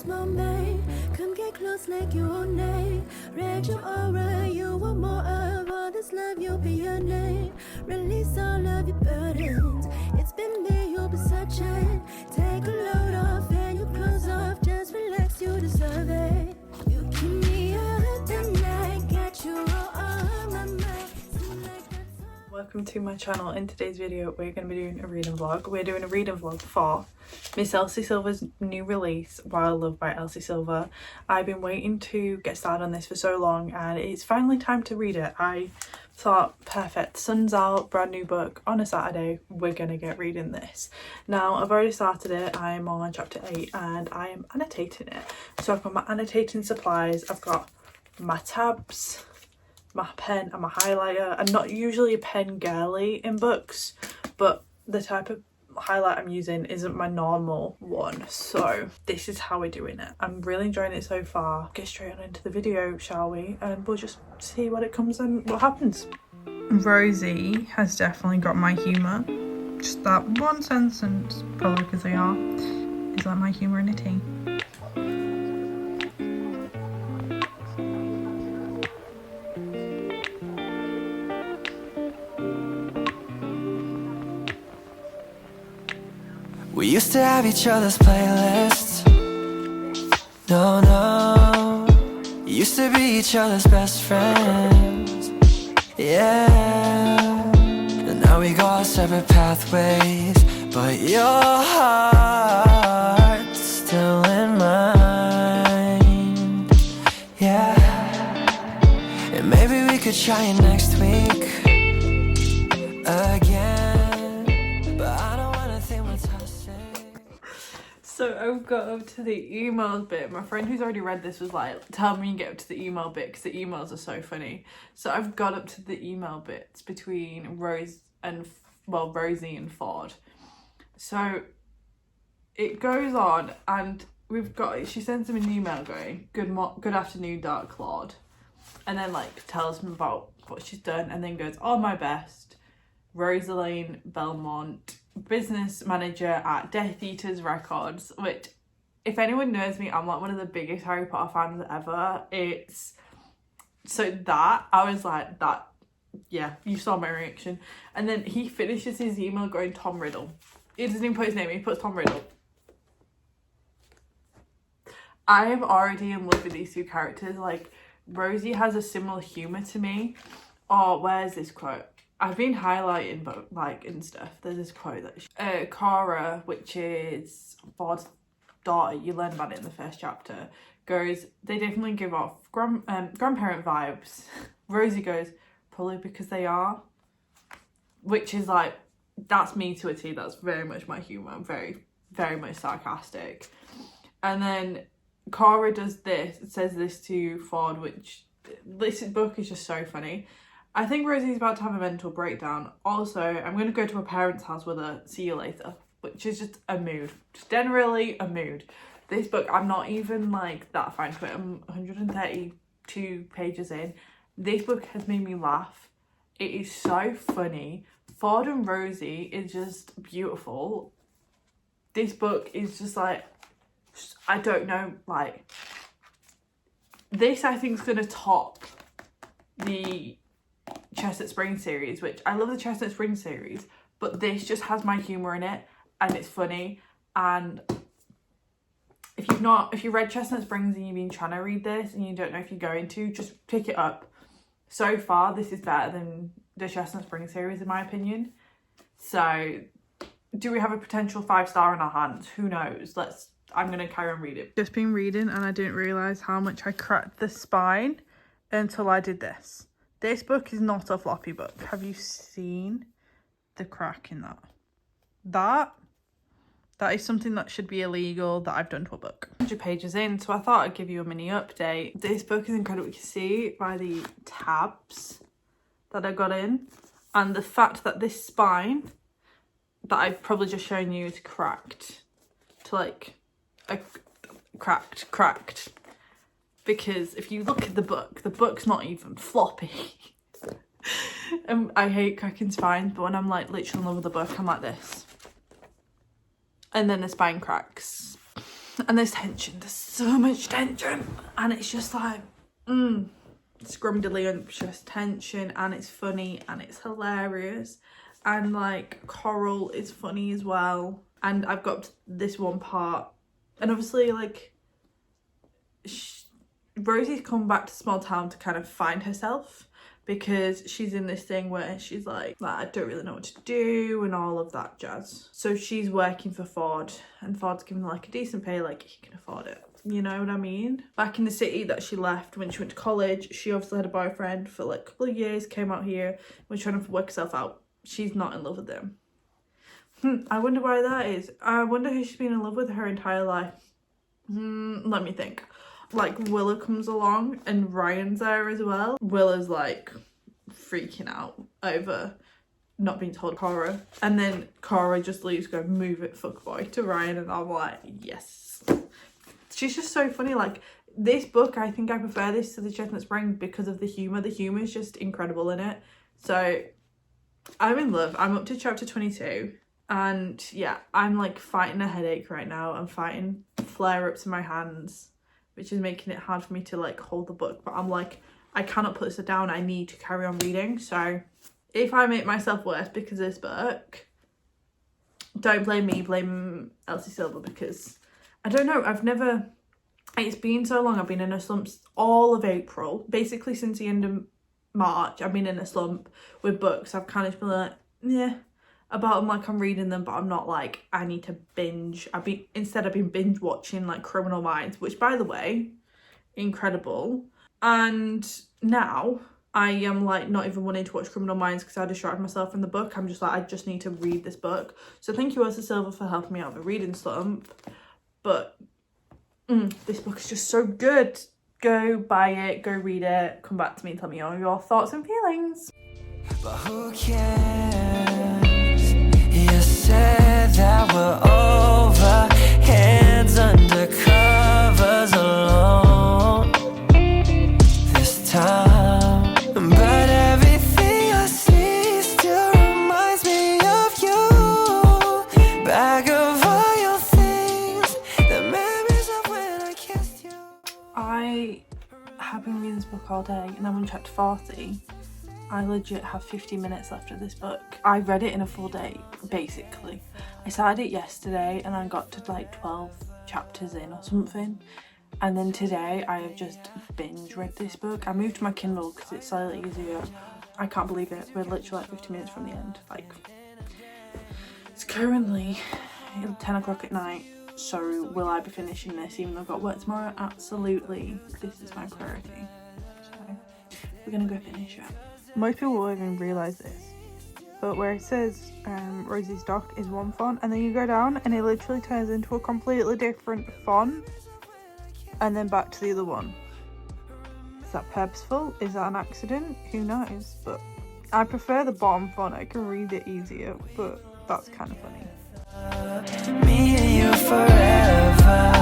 moment. Come get close like you own name. Read your aura, you want more of all this love, you'll be your name. Release all of your burdens. It's been me, you'll be searching. Take a load off and your clothes off. Just relax, you deserve it. You keep me up at night, got you all on my mind. Welcome to my channel. In today's video we're going to be doing a reading vlog. We're doing a reading vlog for Miss Elsie Silver's new release, Wild Love by Elsie Silver. I've been waiting to get started on this for so long and it's finally time to read it. I thought, perfect, sun's out, brand new book on a Saturday, we're gonna get reading this. Now I've already started it. I'm on chapter 8 and I am annotating it. So I've got my annotating supplies, I've got my tabs, my pen and my highlighter. I'm not usually a pen girly in books, but the type of highlight I'm using isn't my normal one, so this is how we're doing it. I'm really enjoying it so far. Get straight on into the video, shall we, and we'll just see what it comes and what happens. Rosie has definitely got my humour. Just that one sentence, probably because they are, is like my humour in a tea. We used to have each other's playlists. No, used to be each other's best friends. Yeah, and now we go our separate pathways, but your heart's still in mine. Yeah, and maybe we could try it next week again, but I don't wanna think what's happening. So I've got up to the emails bit. My friend who's already read this was like, tell me you get up to the email bit because the emails are so funny. So I've got up to the email bits between Rosie and Ford. So it goes on and she sends him an email going, good afternoon, Dark Lord. And then like tells him about what she's done and then goes, all my best, Rosaline Belmont, business manager at Death Eaters Records, which if anyone knows me, I'm like one of the biggest Harry Potter fans ever. It's so that I was like, that, yeah, you saw my reaction. And then he finishes his email going Tom Riddle. He doesn't even put his name, he puts Tom Riddle. I am already in love with these two characters. Like Rosie has a similar humor to me. Oh, where's this quote? I've been highlighting, but like and stuff. There's this quote that Cara, which is Ford's daughter, you learn about it in the first chapter, goes, they definitely give off grandparent vibes. Rosie goes, probably because they are, which is like, that's me to a T. That's very much my humour. I'm very, very much sarcastic. And then Cara does this, says this to Ford, which this book is just so funny. I think Rosie's about to have a mental breakdown. Also, I'm going to go to a parent's house with her, see you later, which is just a mood. Just generally a mood. This book, I'm not even like that fine to it. I'm 132 pages in. This book has made me laugh. It is so funny. Ford and Rosie is just beautiful. This book is just like, I don't know, like, this I think is going to top the Chestnut Spring series, which I love the Chestnut Spring series, but this just has my humour in it and it's funny. And if you read Chestnut Springs and you've been trying to read this and you don't know if you're going to, just pick it up. So far this is better than the Chestnut Spring series in my opinion. So do we have a potential 5-star in our hands? Who knows? I'm gonna carry on reading. Just been reading and I didn't realise how much I cracked the spine until I did this. This book is not a floppy book. Have you seen the crack in that? That is something that should be illegal that I've done to a book. 100 pages in, so I thought I'd give you a mini update. This book is incredible. You can see by the tabs that I got in and the fact that this spine that I've probably just shown you is cracked to like a cracked. Because if you look at the book's not even floppy. I hate cracking spines, but when I'm like literally in love with the book, I'm like this. And then the spine cracks. And there's tension, there's so much tension, and it's just like scrumdiddlyumptious tension, and it's funny and it's hilarious, and like Coral is funny as well. And I've got to this one part, and obviously like Rosie's come back to small town to kind of find herself, because she's in this thing where she's like, I don't really know what to do and all of that jazz. So she's working for Ford, and Ford's giving her like a decent pay, like he can afford it. You know what I mean? Back in the city that she left when she went to college, she obviously had a boyfriend for like a couple of years, came out here, was trying to work herself out. She's not in love with him. I wonder why that is. I wonder who she's been in love with her entire life. Let me think. Like Willa comes along and Ryan's there as well. Willa's like freaking out over not being told Cora, and then Cora just leaves, go move it fuckboy to Ryan, and I'm like, yes. She's just so funny. Like this book, I think I prefer this to the Chestnut Spring because of the humour. The humour is just incredible in it. So I'm in love. I'm up to chapter 22, and yeah, I'm like fighting a headache right now. I'm fighting flare-ups in my hands, which is making it hard for me to like hold the book, but I'm like, I cannot put this down. I need to carry on reading. So if I make myself worse because of this book, don't blame me, blame Elsie Silver, because I don't know, it's been so long. I've been in a slump all of April, basically since the end of March. I've been in a slump with books. I've kind of been like, yeah, about them, like I'm reading them, but I'm not like, I need to binge. I've been binge watching like Criminal Minds, which by the way, incredible. And now I am like not even wanting to watch Criminal Minds because I distracted myself from the book. I'm just like, I just need to read this book. So thank you Elsie Silver for helping me out with a reading slump. But this book is just so good. Go buy it, go read it, come back to me and tell me all your thoughts and feelings. But who cares? You said that we're over, hands under covers alone this time. But everything I see still reminds me of you. Bag of all your things, the memories of when I kissed you. I have been reading this book all day, and I'm on chapter 40. I legit have 50 minutes left of this book. I read it in a full day, basically. I started it yesterday and I got to like 12 chapters in or something. And then today I have just binge read this book. I moved to my Kindle because it's slightly easier. I can't believe it. We're literally like 50 minutes from the end. Like, it's currently 10 o'clock at night. So will I be finishing this even though I've got work tomorrow? Absolutely. This is my priority. So we're gonna go finish it. Most people won't even realise this, but where it says Rosie's Dock is one font, and then you go down and it literally turns into a completely different font and then back to the other one. Is that purposeful? Is that an accident? Who knows? But I prefer the bottom font. I can read it easier, but that's kind of funny. Me and you forever.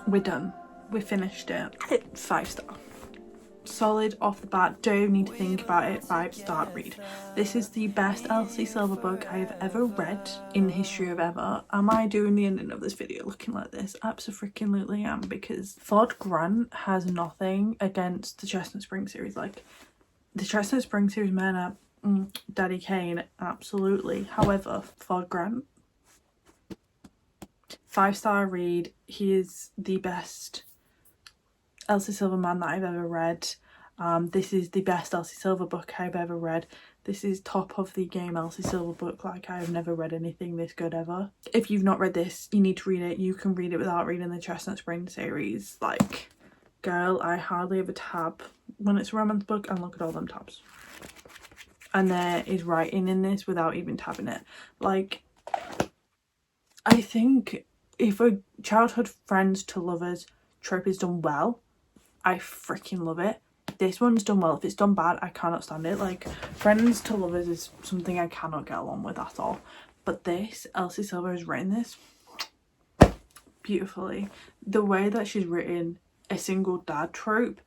We're done. We finished it. 5 star. Solid off the bat. Don't need to think about it. 5-star read. This is the best Elsie Silver book I have ever read in the history of ever. Am I doing the ending of this video looking like this? Absolutely am, because Ford Grant has nothing against the Chestnut Spring series. Like, the Chestnut Spring series men are Daddy Kane, absolutely. However, Ford Grant, 5-star read. He is the best Elsie Silver man that I've ever read. This is the best Elsie Silver book I've ever read. This is top of the game Elsie Silver book. Like, I have never read anything this good ever. If you've not read this, you need to read it. You can read it without reading the Chestnut Spring series. Like, girl, I hardly ever tab when it's a romance book, and look at all them tabs. And there is writing in this without even tabbing it. Like, I think if a childhood friends to lovers trope is done well, I freaking love it. This one's done well. If it's done bad, I cannot stand it. Like, friends to lovers is something I cannot get along with at all. But this, Elsie Silver has written this beautifully. The way that she's written a single dad trope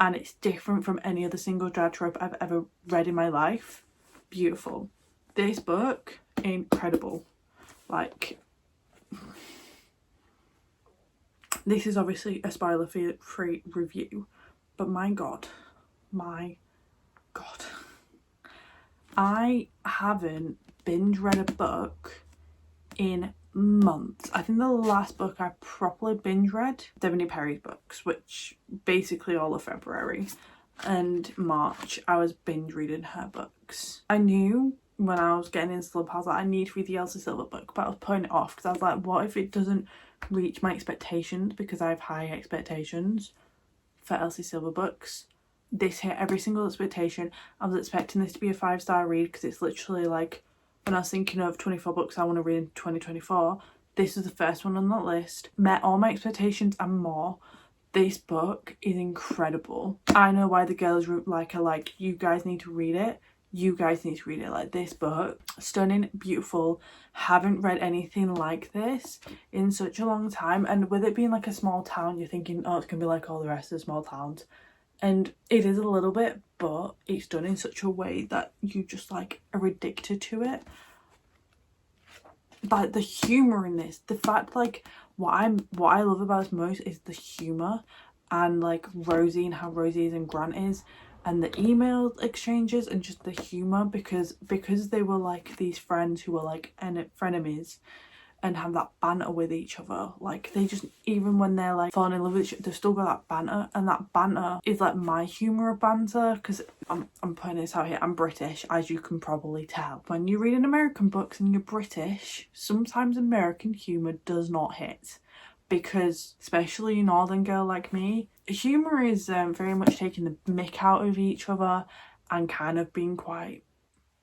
and it's different from any other single drag trope I've ever read in my life. Beautiful. This book, incredible. Like, this is obviously a spoiler-free review, but my god, I haven't binge read a book in months. I think the last book I properly binge read, Devanny Perry's books, which basically all of February, and March I was binge reading her books. I knew when I was getting into Slump, I was like, I need to read the Elsie Silver book, but I was putting it off because I was like, what if it doesn't reach my expectations, because I have high expectations for Elsie Silver books. This hit every single expectation. I was expecting this to be a 5-star read because it's literally like, when I was thinking of 24 books I want to read in 2024, this was the first one on that list. Met all my expectations and more. This book is incredible. I know why the girls like are like, you guys need to read it. You guys need to read it. Like, this book, stunning, beautiful. Haven't read anything like this in such a long time. And with it being like a small town, you're thinking, oh, it's gonna be like all the rest of the small towns. And it is a little bit, but it's done in such a way that you just like are addicted to it. Like, the humour in this, the fact, like, what I love about this most is the humour, and like Rosie and how Rosie is and Grant is, and the email exchanges, and just the humour, because they were like these friends who were like frenemies and have that banter with each other. Like, they just, even when they're like falling in love with each other, they've still got that banter, and that banter is like my humour of banter, because I'm putting this out here, I'm British, as you can probably tell. When you're reading American books and you're British, sometimes American humour does not hit, because especially a northern girl like me, humour is very much taking the mick out of each other and kind of being quite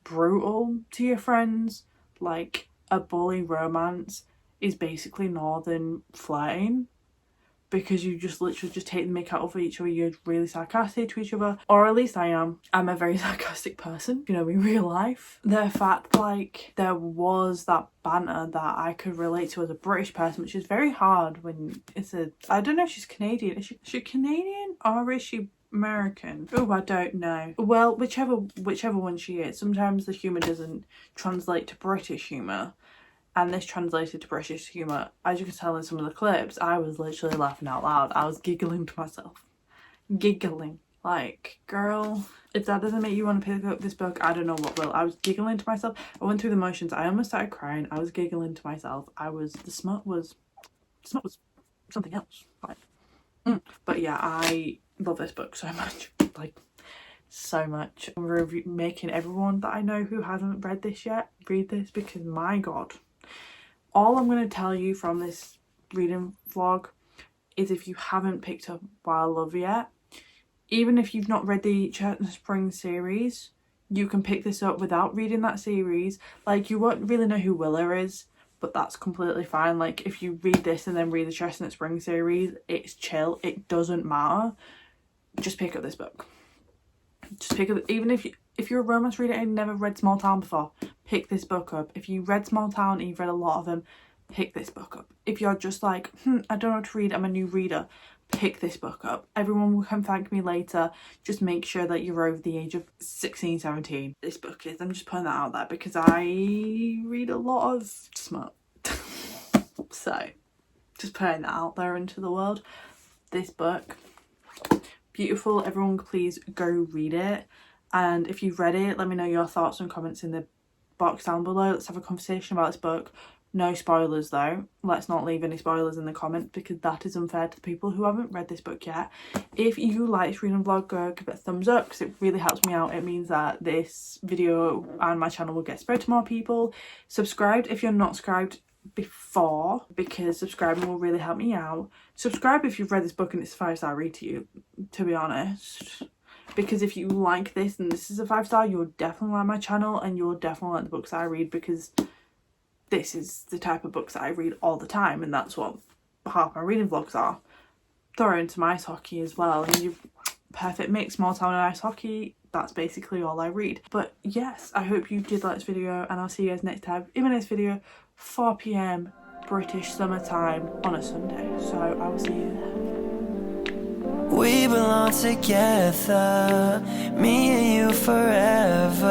brutal to your friends. Like, a bully romance is basically northern flirting, because you just literally just take the mick out of each other. You're really sarcastic to each other, or at least I am. I'm a very sarcastic person, you know, in real life. The fact, like, there was that banter that I could relate to as a British person, which is very hard when it's a, I don't know if she's Canadian. Is she Canadian or is she American? Oh, I don't know. Well, whichever one she is, sometimes the humour doesn't translate to British humour, and this translated to British humour. As you can tell in some of the clips, I was literally laughing out loud. I was giggling to myself. Giggling. Like, girl, if that doesn't make you want to pick up this book, I don't know what will. I was giggling to myself. I went through the motions. I almost started crying. I was giggling to myself. The smut was something else. Like, But yeah, I love this book so much. Like, so much. I'm making everyone that I know who hasn't read this yet read this, because my god. All I'm going to tell you from this reading vlog is, if you haven't picked up Wild Love yet, even if you've not read the Church and Spring series, you can pick this up without reading that series. Like, you won't really know who Willa is, but that's completely fine. Like, if you read this and then read the Chestnut Spring series, it's chill. It doesn't matter. Just pick up this book. Just pick up, even if you're a romance reader and never read Small Town before, pick this book up. If you read Small Town and you've read a lot of them, pick this book up. If you're just like, I don't know what to read, I'm a new reader, pick this book up. Everyone will come thank me later. Just make sure that you're over the age of 16, 17. This book is, I'm just putting that out there because I read a lot of smut. So, just putting that out there into the world. This book, beautiful. Everyone please go read it. And if you've read it, let me know your thoughts and comments in the box down below. Let's have a conversation about this book. No spoilers though. Let's not leave any spoilers in the comments, because that is unfair to the people who haven't read this book yet. If you like this reading vlog, go give it a thumbs up, because it really helps me out. It means that this video and my channel will get spread to more people. Subscribe if you're not subscribed before, because subscribing will really help me out. Subscribe if you've read this book and it's a 5-star read to you, to be honest. Because if you like this and this is a 5-star, you'll definitely like my channel, and you'll definitely like the books that I read, because this is the type of books that I read all the time, and that's what half my reading vlogs are. Throw into my ice hockey as well, and you perfect mix, Small Town and ice hockey. That's basically all I read. But yes, I hope you did like this video, and I'll see you guys next time in my next video, 4 PM British summertime on a Sunday. So I will see you there. We belong together, me and you forever.